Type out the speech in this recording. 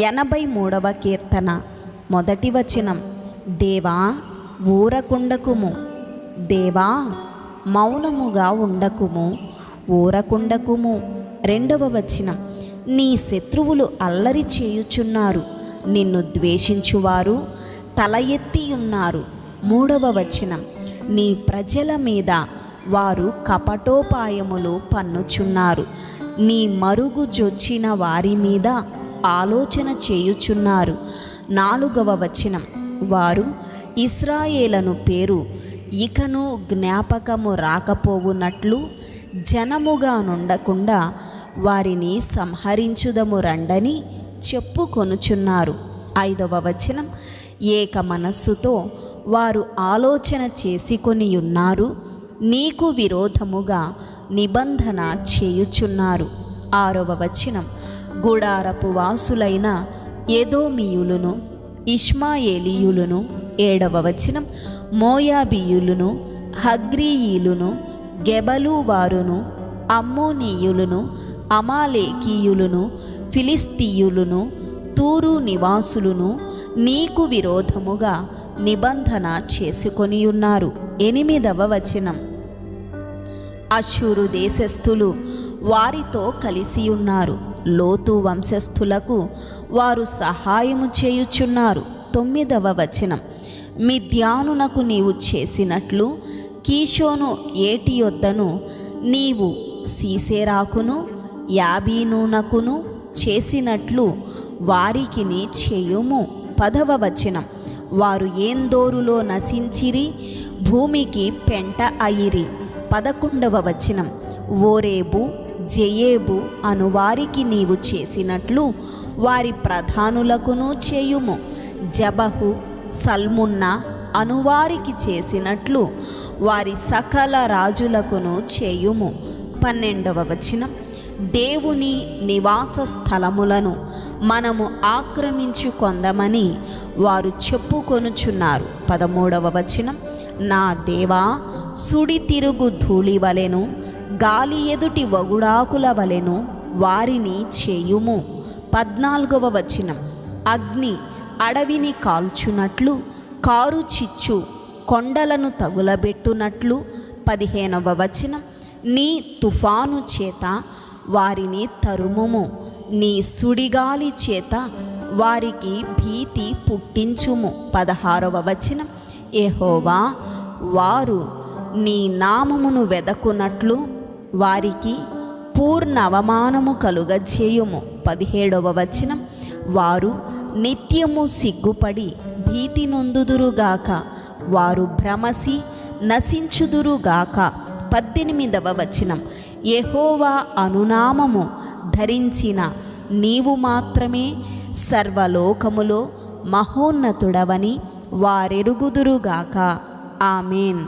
83వ కీర్తన మొదటి వచనం. దేవా ఊరకుండకుము, దేవా మౌనముగా ఉండకుము, ఊరకుండకుము. 2వ వచనం. నీ శత్రువులు అల్లరి చేయుచున్నారు, నిన్ను ద్వేషించువారు తల ఎత్తి ఉన్నారు. 3వ వచనం. నీ ప్రజల మీద వారు కపటోపాయములు పన్నుచున్నారు, నీ మరుగు జొచ్చిన వారి మీద ఆలోచన చేయుచున్నారు. 4వ వచనం. వారు ఇశ్రాయేలును పేరు ఇకను జ్ఞాపకము రాకపోవునట్లు జనముగా నుండకుండా వారిని సంహరించుదము రండని చెప్పుకొనుచున్నారు. 5వ వచనం. ఏక మనస్సుతో వారు ఆలోచన చేసుకొని ఉన్నారు, నీకు విరోధముగా నిబంధన చేయుచున్నారు. 6వ వచనం. గుడారపు వాసులైన ఎదోమీయులను, ఇష్మాయేలీయులను. 7వ వచనం. మోయాబీయులను, హగ్రీయీలును, గెబలు వారును, అమ్మోనీయులను, అమాలేకీయులను, ఫిలిస్తీయులను, తూరు నివాసులను నీకు విరోధముగా నిబంధన చేసుకొని ఉన్నారు. 8వ వచనం. అష్షూరు దేశస్థులు వారితో కలిసి ఉన్నారు, లోతు వంశస్థులకు వారు సహాయము చేయుచున్నారు. 9వ వచనం. మిద్యానునకు నీవు చేసినట్లు కీషోను ఏటి యొద్దను నీవు సీసెరాకును యాబీనునకును చేసినట్లు వారికిని చేయుము. 10వ వచనం. వారు ఏందోరులో నశించిరి, భూమికి పెంట అయిరి. 11వ వచనం. ఓరేబు జెయేబు అనువారికి నీవు చేసినట్లు వారి ప్రధానులకును చేయుము. జబహు సల్మున్నా అనువారికి చేసినట్లు వారి సకల రాజులకును చేయుము. 12వ వచనం. దేవుని నివాస స్థలములను మనము ఆక్రమించుకొందమని వారు చెప్పుకొనుచున్నారు. 13వ వచనం. నా దేవా, సుడి తిరుగు ధూళి వలెను, గాలి ఎదుటి వగుడాకుల వలెను వారిని చేయుము. 14వ వచనం. అగ్ని అడవిని కాల్చునట్లు, కారు చిచ్చు కొండలను తగులబెట్టునట్లు. 15వ వచనం. నీ తుఫాను చేత వారిని తరుముము, నీ సుడిగాలి చేత వారికి భీతి పుట్టించుము. 16వ వచనం. యెహోవా, వారు నీ నామమును వెదకునట్లు వారికి పూర్ణ అవమానము కలుగజేయుము. 17వ వచనం. వారు నిత్యము సిగ్గుపడి భీతి నొందుదురుగాక, వారు భ్రమసి నశించుదురుగాక. 18వ వచనం. యెహోవా అనునామము ధరించిన నీవు మాత్రమే సర్వలోకములో మహోన్నతుడవని వారెరుగుదురుగాక. ఆమేన్.